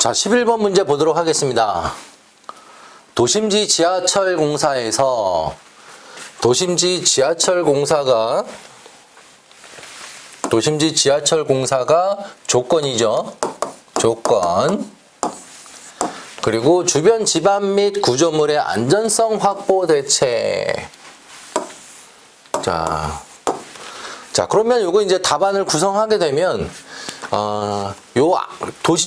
자, 11번 문제 보도록 하겠습니다. 도심지 지하철 공사에서 도심지 지하철 공사가 조건이죠. 조건. 그리고 주변 집안 및 구조물의 안전성 확보 대책. 자, 그러면 요거 이제 답안을 구성하게 되면 요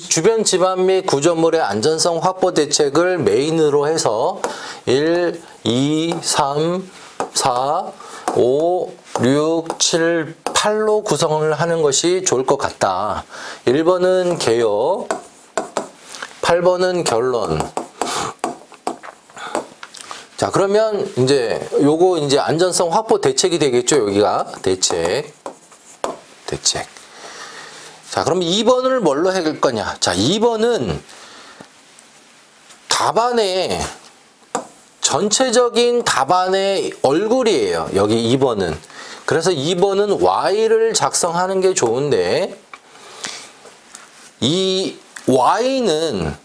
주변 집안 및 구조물의 안전성 확보 대책을 메인으로 해서 1, 2, 3, 4, 5, 6, 7, 8로 구성을 하는 것이 좋을 것 같다. 1번은 개요, 8번은 결론. 자, 그러면 이제 요거 이제 안전성 확보 대책이 되겠죠. 여기가 대책. 자, 그럼 2번을 뭘로 해볼 거냐? 자, 2번은 답안의 전체적인 답안의 얼굴이에요. 여기 2번은. 그래서 2번은 Y를 작성하는 게 좋은데, 이 Y는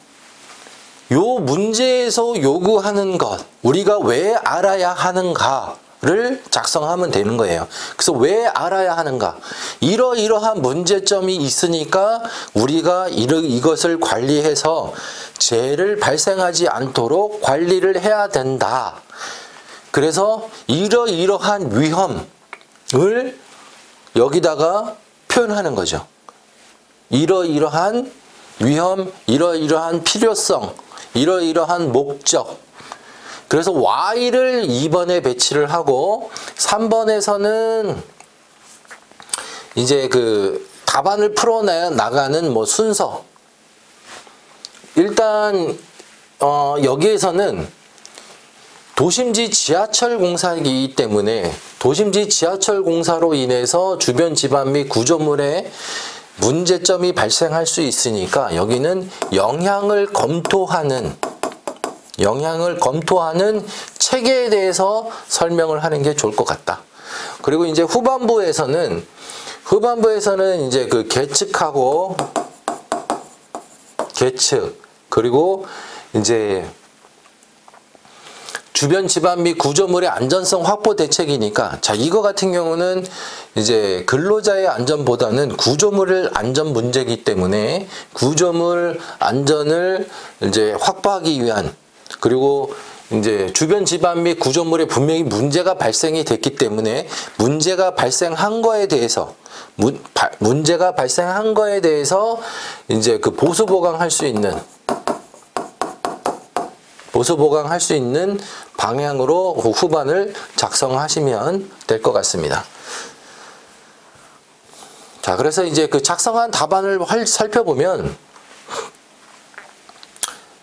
요 문제에서 요구하는 것, 우리가 왜 알아야 하는가를 작성하면 되는 거예요. 그래서 왜 알아야 하는가? 이러이러한 문제점이 있으니까 우리가 이것을 관리해서 재해를 발생하지 않도록 관리를 해야 된다. 그래서 이러이러한 위험을 여기다가 표현하는 거죠. 이러이러한 위험, 이러이러한 필요성, 이러이러한 목적. 그래서 Y를 2번에 배치를 하고 3번에서는 이제 그 답안을 풀어나가는 뭐 순서. 일단 여기에서는 도심지 지하철 공사이기 때문에 도심지 지하철 공사로 인해서 주변 집안 및 구조물에 문제점이 발생할 수 있으니까 여기는 영향을 검토하는 체계에 대해서 설명을 하는 게 좋을 것 같다. 그리고 이제 후반부에서는 이제 그 계측 그리고 이제 주변 집안 및 구조물의 안전성 확보 대책이니까, 자, 이거 같은 경우는 이제 근로자의 안전보다는 구조물의 안전 문제이기 때문에 구조물 안전을 이제 확보하기 위한, 그리고 이제 주변 집안 및 구조물에 분명히 문제가 발생이 됐기 때문에 문제가 발생한 거에 대해서 이제 그 보수 보강할 수 있는 방향으로 후반을 작성하시면 될 것 같습니다. 자, 그래서 이제 그 작성한 답안을 살펴보면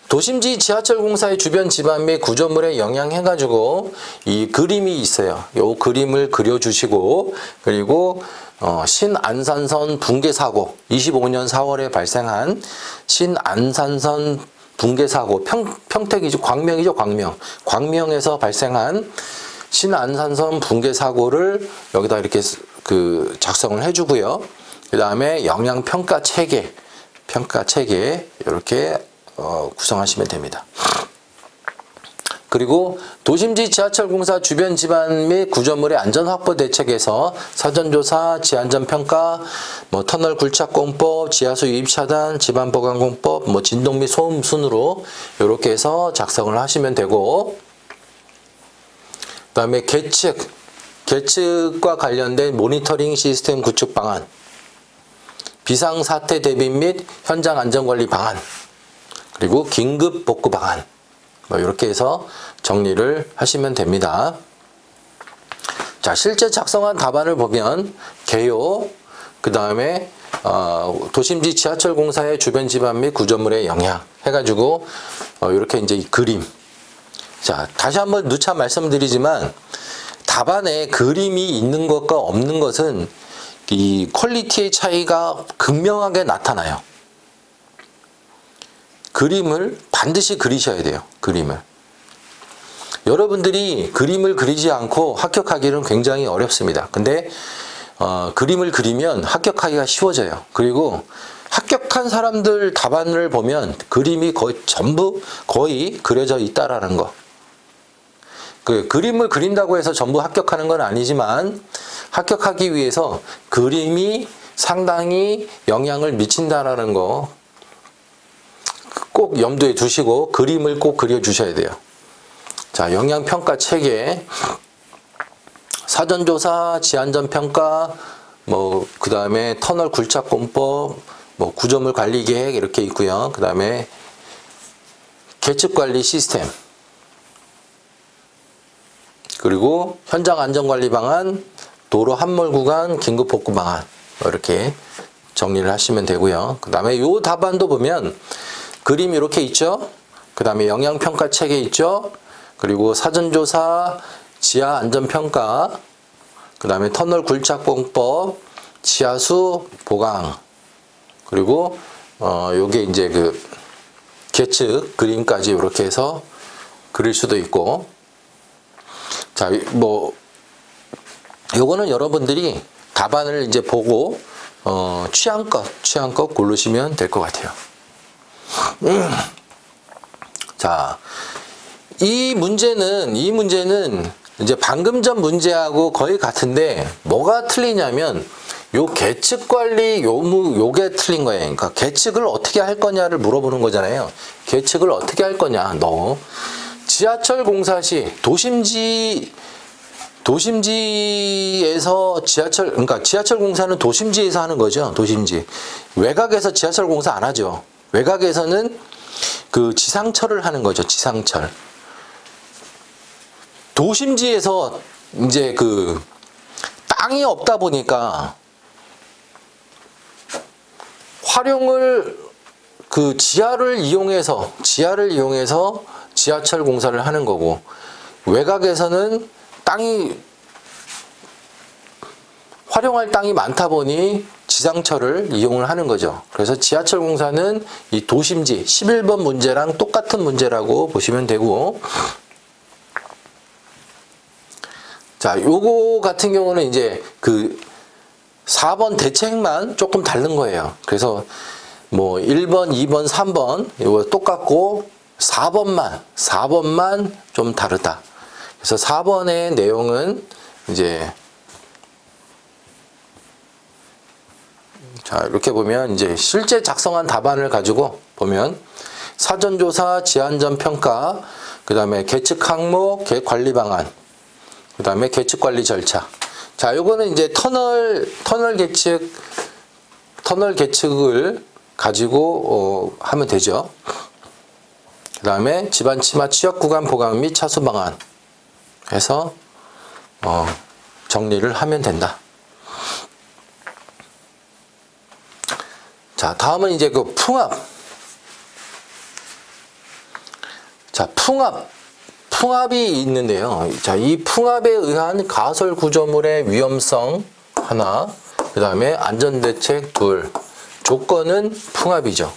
도심지 지하철 공사의 주변 집안 및 구조물에 영향해가지고 이 그림이 있어요. 요 그림을 그려주시고, 그리고 신안산선 붕괴 사고, 25년 4월에 발생한 신안산선 붕괴 사고, 평택이죠, 광명이죠, 광명에서 발생한 신안산선 붕괴 사고를 여기다 이렇게 그 작성을 해주고요. 그 다음에 영향 평가 체계 이렇게 구성하시면 됩니다. 그리고 도심지 지하철 공사 주변 집안 및 구조물의 안전 확보 대책에서 사전조사, 지안전평가, 뭐 터널 굴착공법, 지하수 유입 차단, 집안 보강공법, 뭐 진동 및 소음 순으로 이렇게 해서 작성을 하시면 되고, 그다음에 계측과 관련된 모니터링 시스템 구축 방안, 비상사태 대비 및 현장 안전관리 방안, 그리고 긴급 복구 방안, 뭐 이렇게 해서 정리를 하시면 됩니다. 자, 실제 작성한 답안을 보면 개요, 그 다음에 도심지 지하철 공사의 주변 집안 및 구조물의 영향 해가지고 이렇게 이제 이 그림. 자, 다시 한번 누차 말씀드리지만 답안에 그림이 있는 것과 없는 것은 이 퀄리티의 차이가 극명하게 나타나요. 그림을 반드시 그리셔야 돼요. 그림을. 여러분들이 그림을 그리지 않고 합격하기는 굉장히 어렵습니다. 근데 그림을 그리면 합격하기가 쉬워져요. 그리고 합격한 사람들 답안을 보면 그림이 거의 그려져 있다라는 거. 그 그림을 그린다고 해서 전부 합격하는 건 아니지만 합격하기 위해서 그림이 상당히 영향을 미친다라는 거 꼭 염두에 두시고 그림을 꼭 그려주셔야 돼요. 자, 영양평가 체계, 사전조사, 지안전평가, 그 다음에 터널 굴착공법, 구조물 관리 계획 이렇게 있고요. 그 다음에 계측관리 시스템, 그리고 현장 안전관리 방안, 도로 함몰 구간, 긴급 복구 방안 이렇게 정리를 하시면 되고요. 그 다음에 요 답안도 보면 그림이 이렇게 있죠. 그 다음에 영양평가 체계 있죠. 그리고 사전조사, 지하 안전평가, 그 다음에 터널 굴착공법, 지하수 보강, 그리고 요게 이제 그 계측 그림까지 이렇게 해서 그릴 수도 있고. 자, 요거는 여러분들이 답안을 이제 보고 취향껏 고르시면 될 것 같아요. 자, 이 문제는 이제 방금 전 문제하고 거의 같은데 뭐가 틀리냐면 요 계측 관리 요게 틀린 거예요. 그러니까 계측을 어떻게 할 거냐를 물어보는 거잖아요. 계측을 어떻게 할 거냐. 너 지하철 공사 시 도심지에서 그러니까 지하철 공사는 도심지에서 하는 거죠. 도심지. 외곽에서 지하철 공사 안 하죠. 외곽에서는 그 지상철을 하는 거죠. 지상철. 도심지에서 이제 그 땅이 없다 보니까 활용을 그 지하를 이용해서 지하철 공사를 하는 거고, 외곽에서는 활용할 땅이 많다 보니 지상철을 이용을 하는 거죠. 그래서 지하철 공사는 이 도심지 11번 문제랑 똑같은 문제라고 보시면 되고, 자, 요거 같은 경우는 이제 그 4번 대책만 조금 다른 거예요. 그래서 1번, 2번, 3번 이거 똑같고 4번만 좀 다르다. 그래서 4번의 내용은 이제 자, 이렇게 보면 이제 실제 작성한 답안을 가지고 보면 사전조사, 지안전평가, 그 다음에 계측 항목, 계획관리 방안, 그 다음에 계측관리 절차. 자, 요거는 이제 터널 계측을 가지고 하면 되죠. 그 다음에 집안 치마 취약 구간 보강 및 차수 방안 해서 정리를 하면 된다. 자, 다음은 이제 그 풍압. 자, 풍압이 있는데요. 자, 이 풍압에 의한 가설 구조물의 위험성 하나, 그 다음에 안전대책 둘. 조건은 풍압이죠.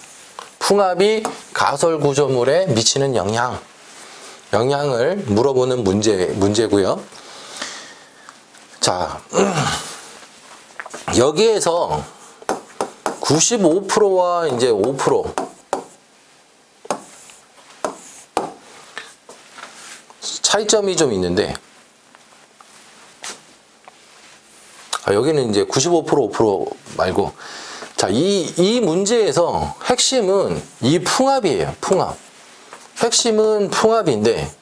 풍압이 가설 구조물에 미치는 영향을 물어보는 문제고요. 자, 여기에서 95%와 이제 5% 차이점이 좀 있는데, 여기는 이제 95% 5% 말고, 자, 이 문제에서 핵심은 이 풍압이에요. 풍압. 핵심은 풍압인데,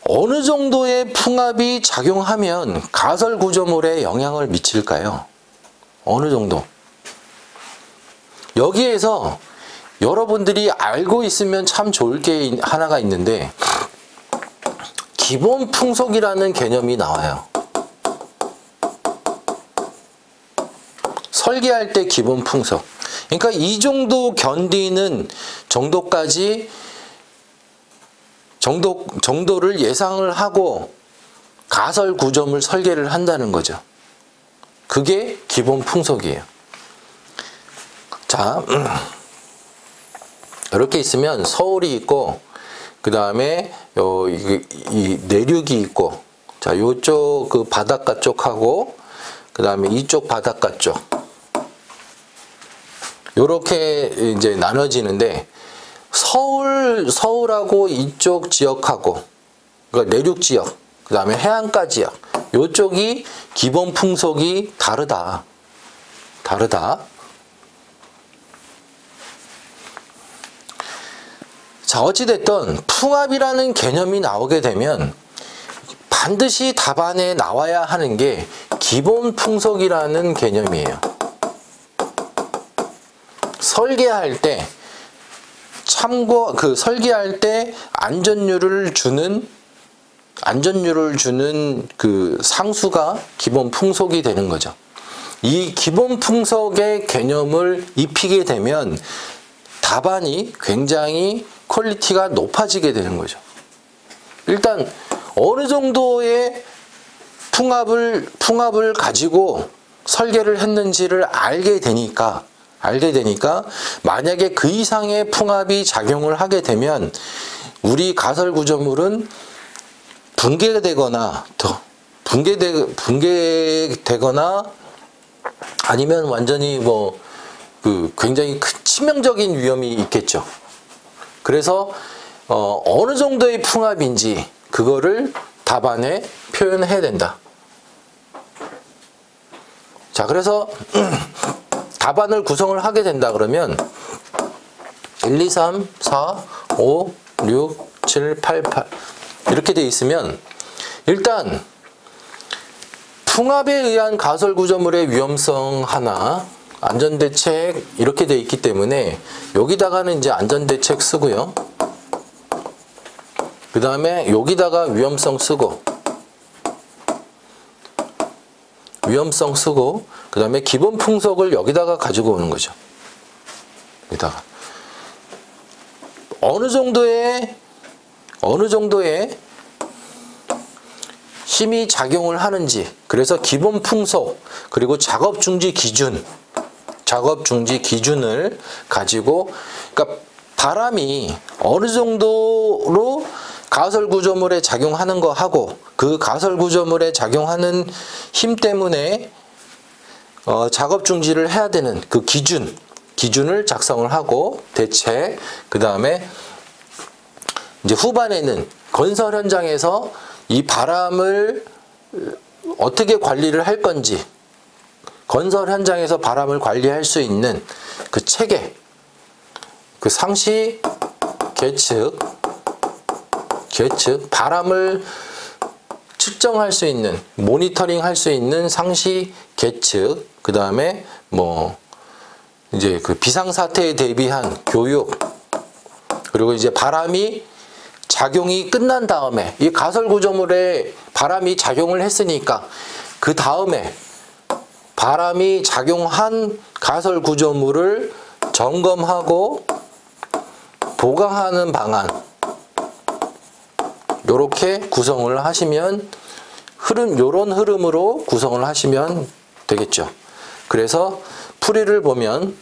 어느 정도의 풍압이 작용하면 가설 구조물에 영향을 미칠까요? 어느 정도? 여기에서 여러분들이 알고 있으면 참 좋을 게 하나가 있는데, 기본 풍속이라는 개념이 나와요. 설계할 때 기본 풍속. 그러니까 이 정도 견디는 정도를 예상을 하고 가설 구조물 설계를 한다는 거죠. 그게 기본 풍속이에요. 자, 이렇게 있으면 서울이 있고, 그 다음에 이 내륙이 있고, 자, 요쪽 그 바닷가 쪽하고, 그 다음에 이쪽 바닷가 쪽. 요렇게 이제 나눠지는데, 서울하고 이쪽 지역하고, 그러니까 내륙 지역, 그 다음에 해안가 지역, 요쪽이 기본 풍속이 다르다. 자, 어찌됐든 풍압이라는 개념이 나오게 되면 반드시 답안에 나와야 하는 게 기본 풍속이라는 개념이에요. 설계할 때 설계할 때 안전율을 주는 그 상수가 기본 풍속이 되는 거죠. 이 기본 풍속의 개념을 입히게 되면 답안이 굉장히 퀄리티가 높아지게 되는 거죠. 일단 어느 정도의 풍압을 가지고 설계를 했는지를 알게 되니까 만약에 그 이상의 풍압이 작용을 하게 되면 우리 가설 구조물은 붕괴되거나 아니면 완전히 굉장히 큰 치명적인 위험이 있겠죠. 그래서 어느 정도의 풍압인지 그거를 답안에 표현해야 된다. 자, 그래서 답안을 구성을 하게 된다 그러면 1, 2, 3, 4, 5, 6, 7, 8, 8 이렇게 돼 있으면 일단 풍압에 의한 가설 구조물의 위험성 하나, 안전대책 이렇게 돼 있기 때문에 여기다가는 이제 안전대책 쓰고요. 그 다음에 여기다가 위험성 쓰고 그 다음에 기본 풍속을 여기다가 가지고 오는 거죠. 여기다가 어느 정도의 힘이 작용을 하는지, 그래서 기본 풍속 그리고 작업 중지 기준을 가지고, 그러니까 바람이 어느 정도로 가설 구조물에 작용하는 거 하고 그 가설 구조물에 작용하는 힘 때문에 작업 중지를 해야 되는 그 기준을 작성을 하고 대책, 그 다음에 이제 후반에는 건설 현장에서 이 바람을 어떻게 관리를 할 건지, 건설 현장에서 바람을 관리할 수 있는 그 체계, 그 상시 계측, 바람을 측정할 수 있는, 모니터링 할 수 있는 상시 계측, 그 다음에 이제 그 비상사태에 대비한 교육, 그리고 이제 바람이 작용이 끝난 다음에 이 가설 구조물에 바람이 작용을 했으니까 그 다음에 바람이 작용한 가설 구조물을 점검하고 보강하는 방안, 요렇게 구성을 하시면 요런 흐름으로 구성을 하시면 되겠죠. 그래서 풀이를 보면,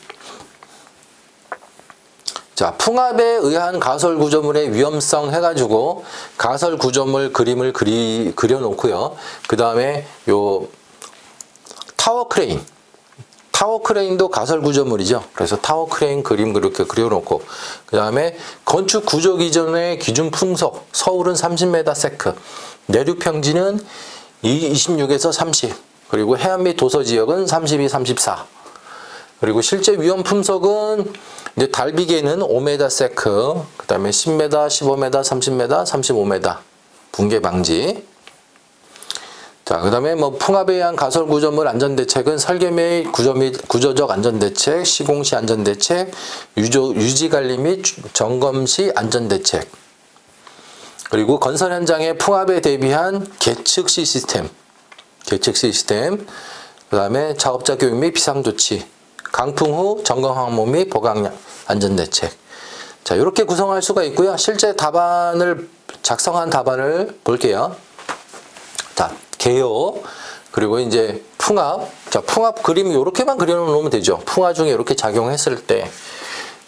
자, 풍압에 의한 가설 구조물의 위험성 해가지고 가설 구조물 그림을 그려놓고요. 그 다음에 요 타워 크레인도 가설 구조물이죠. 그래서 타워 크레인 그림 그렇게 그려놓고, 그 다음에 건축 구조 기준의 기준 풍속, 서울은 30m 세크, 내륙 평지는 26에서 30, 그리고 해안 및 도서 지역은 32, 34. 그리고 실제 위험 풍속은 이제 달비계는 5m 세크, 그 다음에 10m, 15m, 30m, 35m 붕괴 방지. 자, 그 다음에 풍압에 의한 가설 구조물 안전대책은 설계 및 구조적 안전대책, 시공 시 안전대책, 유지 관리 및 점검 시 안전대책. 그리고 건설 현장의 풍압에 대비한 계측 시스템, 그 다음에 작업자 교육 및 비상조치, 강풍 후 점검 항목 및 보강 안전대책. 자, 이렇게 구성할 수가 있고요. 실제 작성한 답안을 볼게요. 자, 개요, 그리고 이제 풍압. 자, 풍압 그림 이렇게만 그려놓으면 되죠. 풍압 중에 이렇게 작용했을 때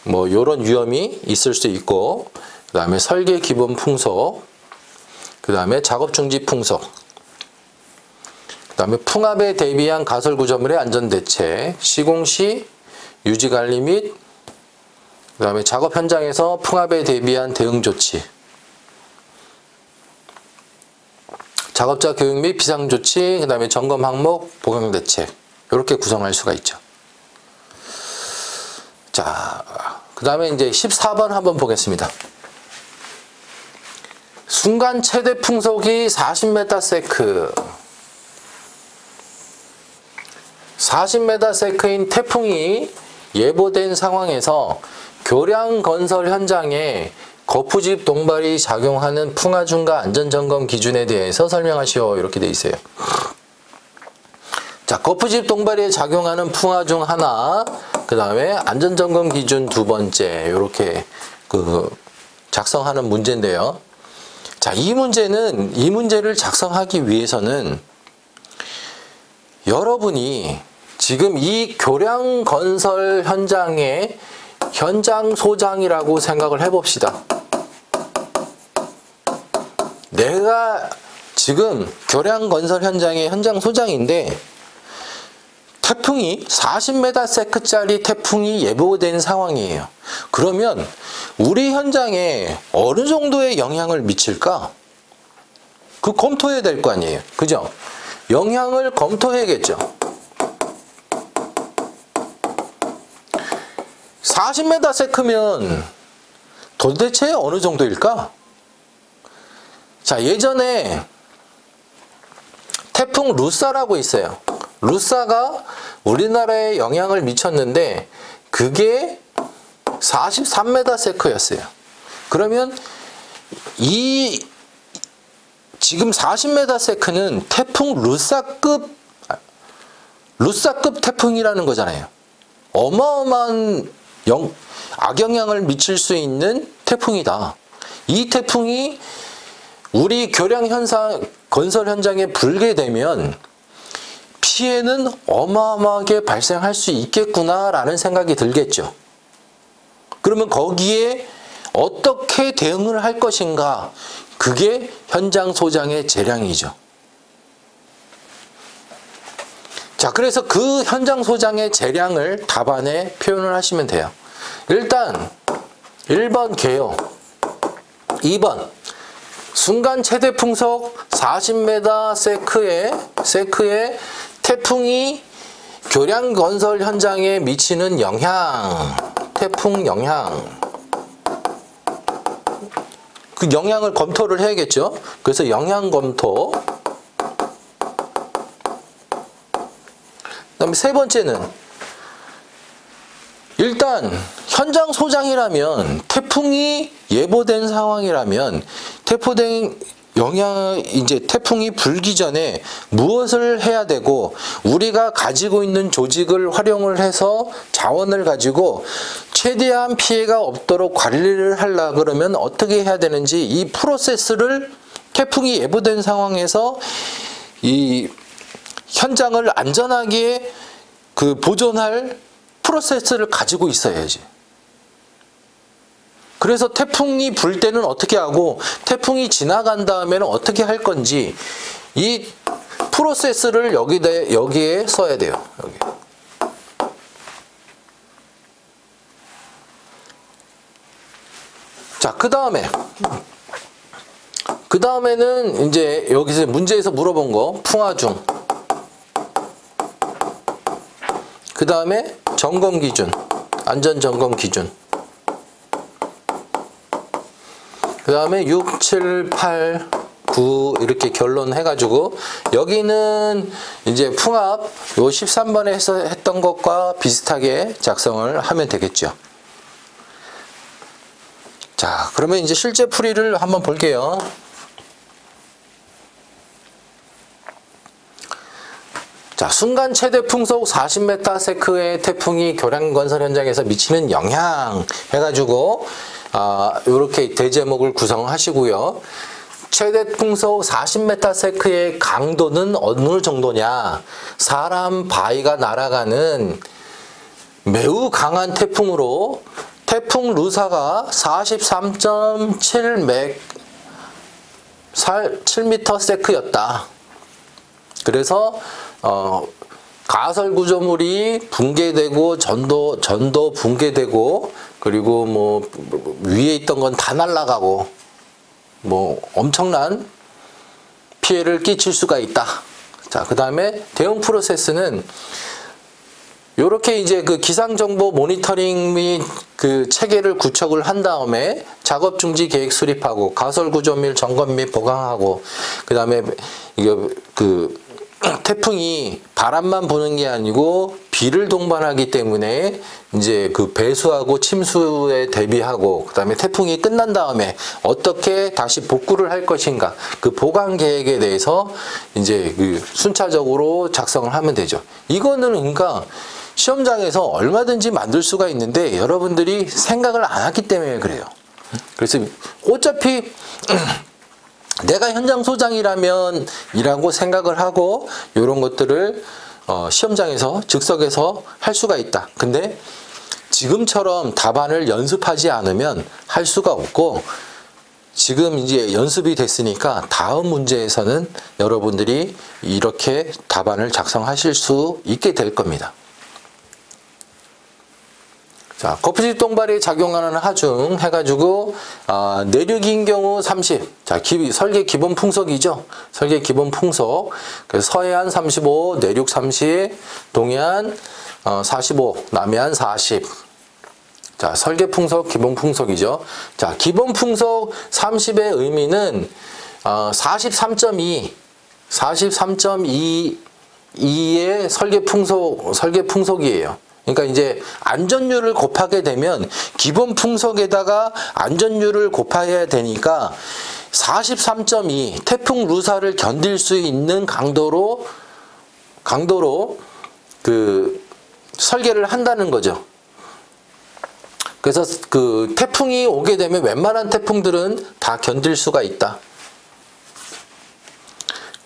요런 위험이 있을 수 있고, 그 다음에 설계 기본 풍속, 그 다음에 작업 중지 풍속, 그 다음에 풍압에 대비한 가설 구조물의 안전대책, 시공시 유지관리 및 그 다음에 작업 현장에서 풍압에 대비한 대응조치, 작업자 교육 및 비상조치, 그 다음에 점검 항목, 보강대책 이렇게 구성할 수가 있죠. 자, 그 다음에 이제 14번 한번 보겠습니다. 순간 최대 풍속이 40msec 40msec인 태풍이 예보된 상황에서 교량 건설 현장에 거푸집 동발이 작용하는 풍하중과 안전점검 기준에 대해서 설명하시오. 이렇게 돼 있어요. 자, 거푸집 동발에 작용하는 풍하중 하나, 그 다음에 안전점검 기준 두 번째, 이렇게 작성하는 문제인데요. 자, 이 문제를 작성하기 위해서는 여러분이 지금 이 교량 건설 현장의 현장 소장이라고 생각을 해봅시다. 내가 지금 교량 건설 현장의 현장 소장인데 태풍이 40msec짜리 태풍이 예보된 상황이에요. 그러면 우리 현장에 어느 정도의 영향을 미칠까? 그 검토해야 될 거 아니에요. 그죠? 영향을 검토해야겠죠. 40msec면 도대체 어느 정도일까? 자, 예전에 태풍 루사라고 있어요. 루사가 우리나라에 영향을 미쳤는데 그게 43msec였어요. 그러면 이 지금 40msec는 태풍 루사급 태풍이라는 거잖아요. 어마어마한 악영향을 미칠 수 있는 태풍이다. 이 태풍이 우리 교량 건설 현장에 불게 되면 피해는 어마어마하게 발생할 수 있겠구나라는 생각이 들겠죠. 그러면 거기에 어떻게 대응을 할 것인가? 그게 현장 소장의 재량이죠. 자, 그래서 그 현장 소장의 재량을 답안에 표현을 하시면 돼요. 일단 1번 개요. 2번 순간 최대 풍속 40msec의 태풍이 교량 건설 현장에 미치는 영향, 태풍 영향. 그 영향을 검토를 해야겠죠. 그래서 영향 검토. 그다음에 세 번째는 일단 현장 소장이라면 태풍이 예보된 상황이라면 태풍이 불기 전에 무엇을 해야 되고 우리가 가지고 있는 조직을 활용을 해서 자원을 가지고 최대한 피해가 없도록 관리를 하려 그러면 어떻게 해야 되는지 이 프로세스를 태풍이 예보된 상황에서 이 현장을 안전하게 보존할 프로세스를 가지고 있어야지. 그래서 태풍이 불 때는 어떻게 하고 태풍이 지나간 다음에는 어떻게 할 건지 이 프로세스를 여기에 써야 돼요. 여기. 자, 그 다음에는 이제 여기서 문제에서 물어본 거 풍하중. 그 다음에 점검 기준, 안전 점검 기준. 그 다음에 6, 7, 8, 9 이렇게 결론해가지고 여기는 이제 풍압 요 13번에 했던 것과 비슷하게 작성을 하면 되겠죠. 자, 그러면 이제 실제 풀이를 한번 볼게요. 자, 순간 최대 풍속 40msec의 태풍이 교량 건설 현장에서 미치는 영향 해가지고 이렇게 대제목을 구성하시고요. 최대 풍속 40msec의 강도는 어느 정도냐? 사람 바위가 날아가는 매우 강한 태풍으로 태풍 루사가 43.7msec였다. 그래서 가설 구조물이 붕괴되고 전도 붕괴되고 그리고 뭐 위에 있던 건 다 날아가고 뭐 엄청난 피해를 끼칠 수가 있다. 자, 그 다음에 대응 프로세스는 요렇게 이제 그 기상정보 모니터링 및 그 체계를 구축을 한 다음에 작업 중지 계획 수립하고 가설 구조물 점검 및 보강하고 그 다음에 이거 그 태풍이 바람만 부는 게 아니고 비를 동반하기 때문에 이제 그 배수하고 침수에 대비하고 그 다음에 태풍이 끝난 다음에 어떻게 다시 복구를 할 것인가 그 보강 계획에 대해서 이제 그 순차적으로 작성을 하면 되죠. 이거는 그러니까 시험장에서 얼마든지 만들 수가 있는데 여러분들이 생각을 안 했기 때문에 그래요. 그래서 어차피 내가 현장 소장이라면 이라고 생각을 하고 이런 것들을 시험장에서 즉석에서 할 수가 있다. 근데 지금처럼 답안을 연습하지 않으면 할 수가 없고 지금 이제 연습이 됐으니까 다음 문제에서는 여러분들이 이렇게 답안을 작성하실 수 있게 될 겁니다. 자, 거푸집 동발이 작용하는 하중 해가지고 내륙인 경우 30. 자, 설계 기본 풍속이죠. 설계 기본 풍속. 그래서 서해안 35, 내륙 30, 동해안 45, 남해안 40. 자, 설계 풍속, 기본 풍속이죠. 자, 기본 풍속 30의 의미는 43.2, 43.2의 설계 풍속이에요. 그러니까 이제 안전율을 곱하게 되면 기본 풍속에다가 안전율을 곱해야 되니까 43.2 태풍 루사를 견딜 수 있는 강도로 그 설계를 한다는 거죠. 그래서 그 태풍이 오게 되면 웬만한 태풍들은 다 견딜 수가 있다.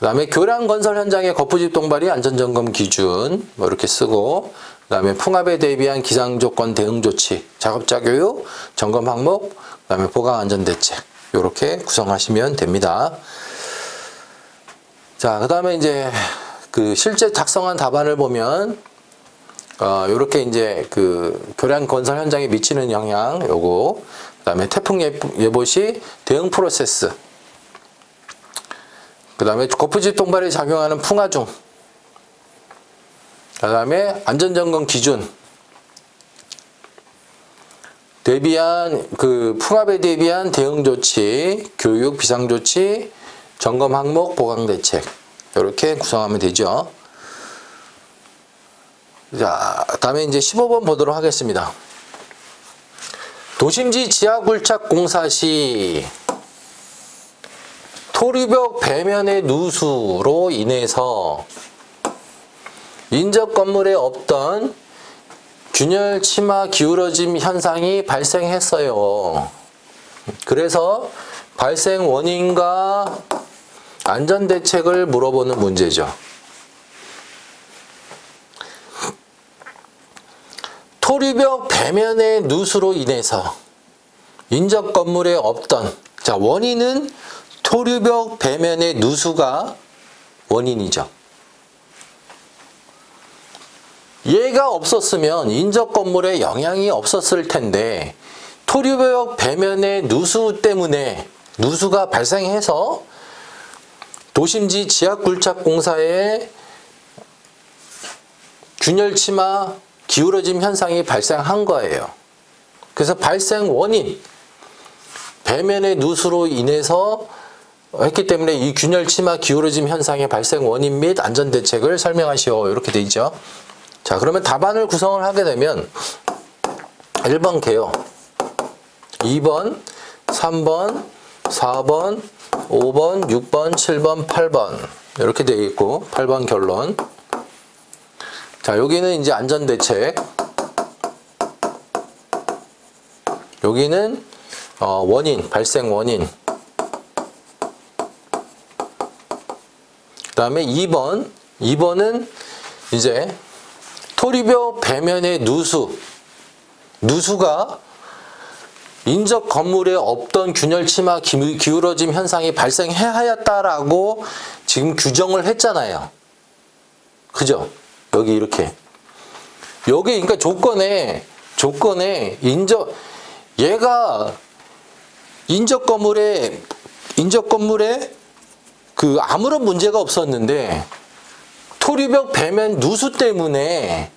그 다음에 교량 건설 현장의 거푸집 동발이 안전점검 기준 뭐 이렇게 쓰고 그 다음에 풍압에 대비한 기상조건 대응조치, 작업자 교육, 점검 항목, 그 다음에 보강 안전대책 이렇게 구성하시면 됩니다. 자, 그 다음에 이제 그 실제 작성한 답안을 보면 이렇게 이제 그 교량 건설 현장에 미치는 영향 요거, 그 다음에 태풍 예보 시 대응 프로세스, 그 다음에 거푸집 동발에 작용하는 풍하중, 그 다음에 안전점검 기준, 풍압에 대비한 대응조치, 교육, 비상조치, 점검 항목, 보강대책 이렇게 구성하면 되죠. 자, 다음에 이제 15번 보도록 하겠습니다. 도심지 지하굴착 공사 시 토류벽 배면의 누수로 인해서 인접 건물에 없던 균열 치마 기울어짐 현상이 발생했어요. 그래서 발생 원인과 안전대책을 물어보는 문제죠. 토류벽 배면의 누수로 인해서 인접 건물에 없던, 자, 원인은 토류벽 배면의 누수가 원인이죠. 얘가 없었으면 인접 건물에 영향이 없었을 텐데 토류벽 배면의 누수 때문에 누수가 발생해서 도심지 지하굴착 공사에 균열 치마 기울어짐 현상이 발생한 거예요. 그래서 발생 원인, 배면의 누수로 인해서 했기 때문에 이 균열 치마 기울어짐 현상의 발생 원인 및 안전대책을 설명하시오. 이렇게 돼 있죠. 자, 그러면 답안을 구성을 하게 되면 1번 개요, 2번, 3번, 4번, 5번, 6번, 7번, 8번 이렇게 되어 있고 8번 결론. 자, 여기는 이제 안전대책, 여기는 원인, 발생 원인, 그 다음에 2번은 이제 토류벽 배면의 누수가 인접 건물에 없던 균열 치마 기울어짐 현상이 발생하였다라고 지금 규정을 했잖아요. 그죠? 여기 이렇게. 여기 그러니까 조건에 얘가 인접 건물에 그 아무런 문제가 없었는데 토리벽 배면 누수 때문에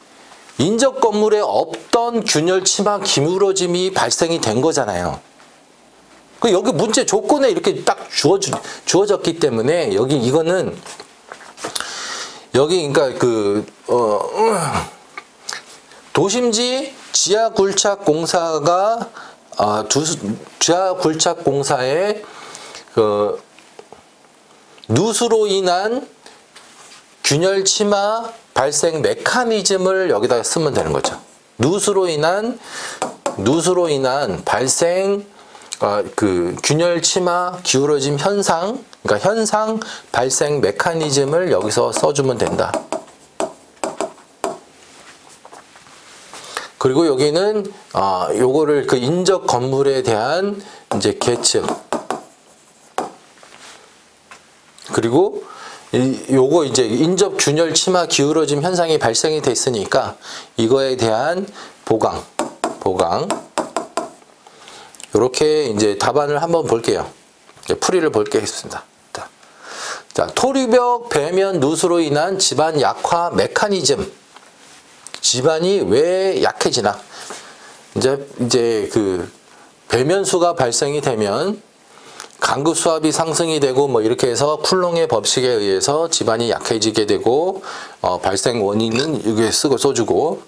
인접 건물에 없던 균열 침하 기울어짐이 발생이 된 거잖아요. 그 여기 문제 조건에 이렇게 딱 주어졌기 때문에 이거는 여기 그러니까 도심지 지하 굴착 공사가 지하 굴착 공사의 누수로 인한 균열 침하 발생 메커니즘을 여기다가 쓰면 되는 거죠. 누수로 인한 발생 균열 침하 기울어짐 현상, 그러니까 현상 발생 메커니즘을 여기서 써주면 된다. 그리고 여기는 요거를 그 인접 건물에 대한 이제 계측, 그리고 요거 이제 인접 균열 침하 기울어짐 현상이 발생이 됐으니까 이거에 대한 보강 요렇게 이제 답안을 한번 볼게요. 풀이를 볼게겠습니다. 자, 토리벽 배면 누수로 인한 집안 약화 메커니즘. 집안이 왜 약해지나? 이제 그 배면수가 발생이 되면 강급 수압이 상승이 되고 뭐 이렇게 해서 쿨롱의 법칙에 의해서 집안이 약해지게 되고 발생 원인은 이게 써주고,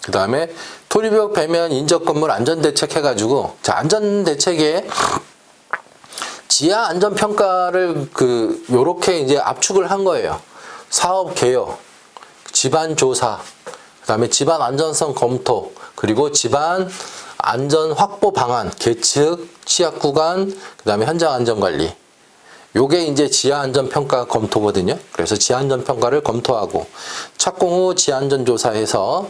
그 다음에 토리벽 배면 인접 건물 안전대책 해가지고, 자, 안전대책에 지하 안전평가를 요렇게 이제 압축을 한 거예요. 사업 개요, 집안 조사, 그 다음에 집안 안전성 검토, 그리고 집안 안전 확보 방안, 계측, 취약 구간, 그 다음에 현장 안전 관리. 요게 이제 지하 안전 평가 검토거든요. 그래서 지하 안전 평가를 검토하고 착공 후 지하 안전 조사해서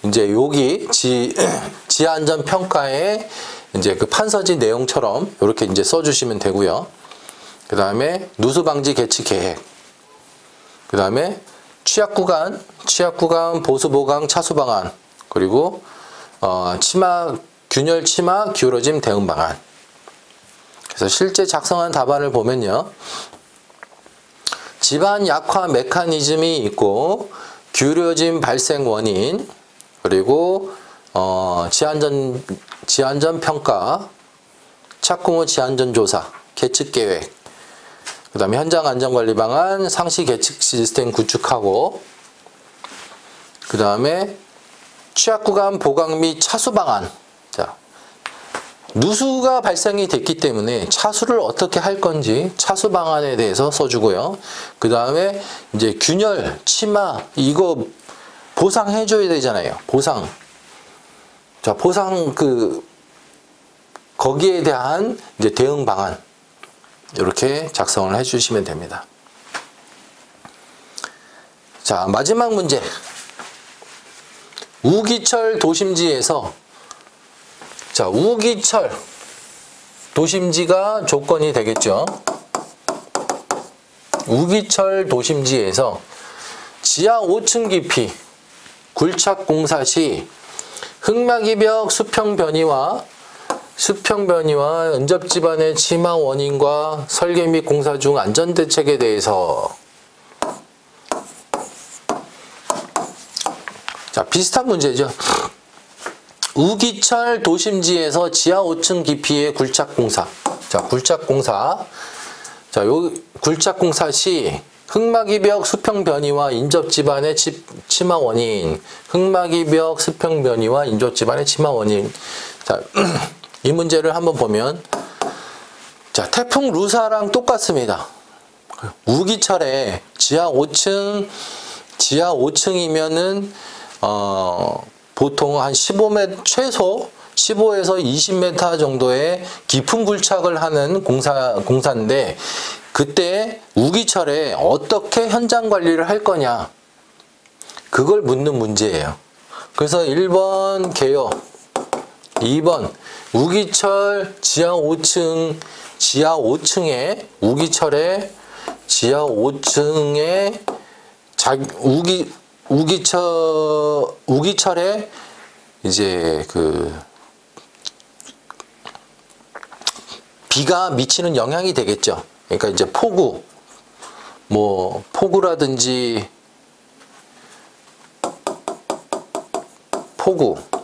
이제 여기 지하 안전 평가에 이제 그 판서지 내용처럼 이렇게 이제 써주시면 되고요. 그 다음에 누수 방지 개측 계획. 그 다음에 취약 구간, 보수 보강 차수 방안, 그리고 균열 침하 기울어짐 대응 방안. 그래서 실제 작성한 답안을 보면요, 집안 약화 메커니즘이 있고 기울어짐 발생 원인, 그리고 지하안전 평가, 착공 후 지하안전 조사, 계측 계획, 그 다음에 현장 안전관리 방안, 상시 계측 시스템 구축하고, 그 다음에 취약 구간 보강 및 차수 방안. 자, 누수가 발생이 됐기 때문에 차수를 어떻게 할 건지 차수 방안에 대해서 써주고요. 그 다음에 이제 균열, 침하, 이거 보상해줘야 되잖아요. 보상. 자, 보상 거기에 대한 이제 대응 방안. 이렇게 작성을 해주시면 됩니다. 자, 마지막 문제. 우기철 도심지에서, 자, 우기철 도심지가 조건이 되겠죠. 우기철 도심지에서 지하 5층 깊이 굴착 공사 시 흙막이벽 수평 변이와 인접 집안의 침하 원인과 설계 및 공사 중 안전 대책에 대해서. 자, 비슷한 문제죠. 우기철 도심지에서 지하 5층 깊이의 굴착 공사. 자, 굴착 공사. 자, 요 굴착 공사 시 흙막이벽 수평 변이와 인접 집안의 침하 원인. 흙막이벽 수평 변이와 인접 집안의 침하 원인. 자, 이 문제를 한번 보면, 자, 태풍 루사랑 똑같습니다. 우기철에 지하 5층이면은 보통 한 15m, 최소 15에서 20m 정도의 깊은 굴착을 하는 공사인데, 그때 우기철에 어떻게 현장 관리를 할 거냐, 그걸 묻는 문제예요. 그래서 1번 개요, 2번 우기철 지하 5층 지하 5층에 우기철에 지하 5층에 우기철에 이제 그 비가 미치는 영향이 되겠죠. 그러니까 이제 폭우라든지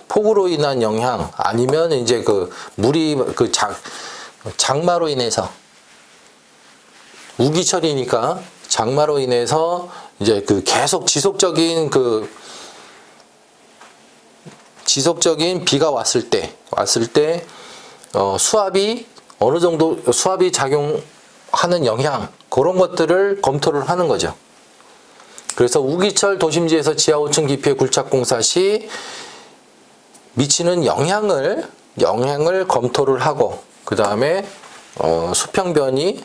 폭우로 인한 영향, 아니면 이제 그 물이 그 장마로 인해서, 우기철이니까 장마로 인해서 이제 그 계속 지속적인 비가 왔을 때 수압이 어느 정도 수압이 작용하는 영향, 그런 것들을 검토를 하는 거죠. 그래서 우기철 도심지에서 지하 5층 깊이의 굴착공사 시 미치는 영향을 검토를 하고, 그 다음에 수평변이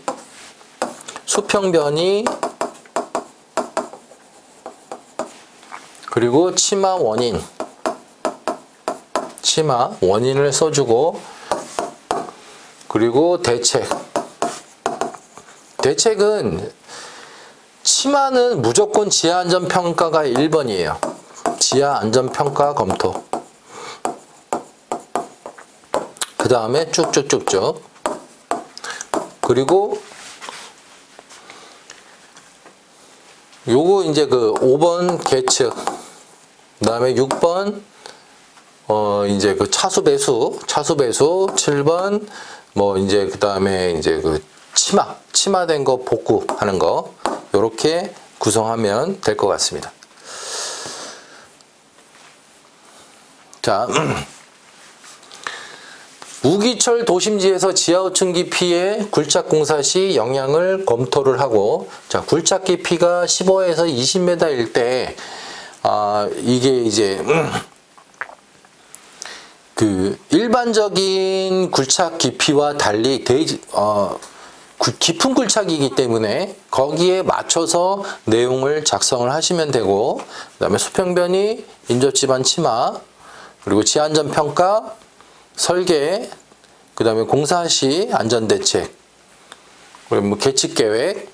그리고 치마 원인을 써주고, 그리고 대책은 치마는 무조건 지하 안전 평가가 1번이에요. 지하 안전 평가 검토. 그 다음에 쭉쭉쭉쭉. 그리고 요거 이제 그 5번 계측, 그 다음에 6번 이제 그 차수 배수 7번 이제 그 다음에 이제 그 치마된 거 복구하는 거, 요렇게 구성하면 될 것 같습니다. 자, 우기철 도심지에서 지하 5층 깊이의 굴착 공사 시 영향을 검토를 하고, 자, 굴착 깊이가 15에서 20m일 때, 이게 이제, 그, 일반적인 굴착 깊이와 달리 깊은 굴착이기 때문에 거기에 맞춰서 내용을 작성을 하시면 되고, 그 다음에 수평변이, 인접지반 치마, 그리고 지하안전평가, 설계, 그 다음에 공사 시 안전대책, 그리고 계측계획,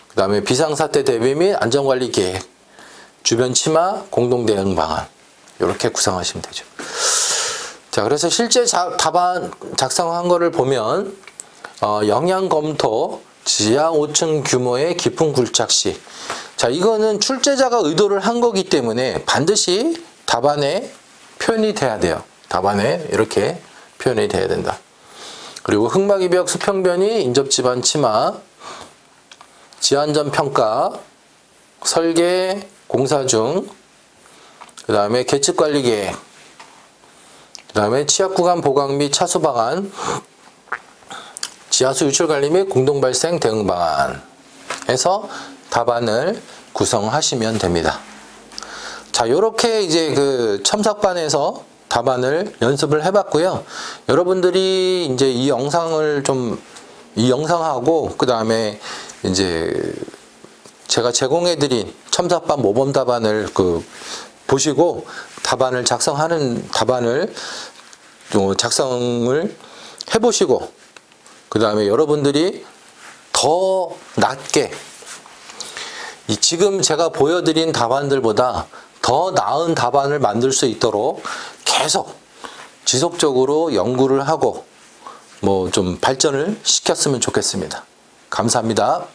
그 다음에 비상사태 대비 및 안전관리계획, 주변 치마, 공동대응 방안, 이렇게 구성하시면 되죠. 자, 그래서 실제 답안 작성한 거를 보면 영향검토, 지하 5층 규모의 깊은 굴착 시, 자, 이거는 출제자가 의도를 한 거기 때문에 반드시 답안에 표현이 돼야 돼요. 답안에 이렇게 표현이 돼야 된다. 그리고 흙막이벽 수평변이 인접지반 치마, 지하안전평가, 설계, 공사 중, 그 다음에 계측관리계획, 그 다음에 취약구간 보강 및 차수 방안, 지하수 유출관리 및 공동발생 대응 방안 해서 답안을 구성하시면 됩니다. 자, 요렇게 이제 그 첨삭반에서 답안을 연습을 해봤고요. 여러분들이 이제 이 영상하고 그 다음에 이제 제가 제공해드린 첨삭반 모범 답안을 보시고 답안을 작성을 해보시고, 그 다음에 여러분들이 더 낮게 지금 제가 보여드린 답안들보다 더 나은 답안을 만들 수 있도록 계속 지속적으로 연구를 하고 좀 발전을 시켰으면 좋겠습니다. 감사합니다.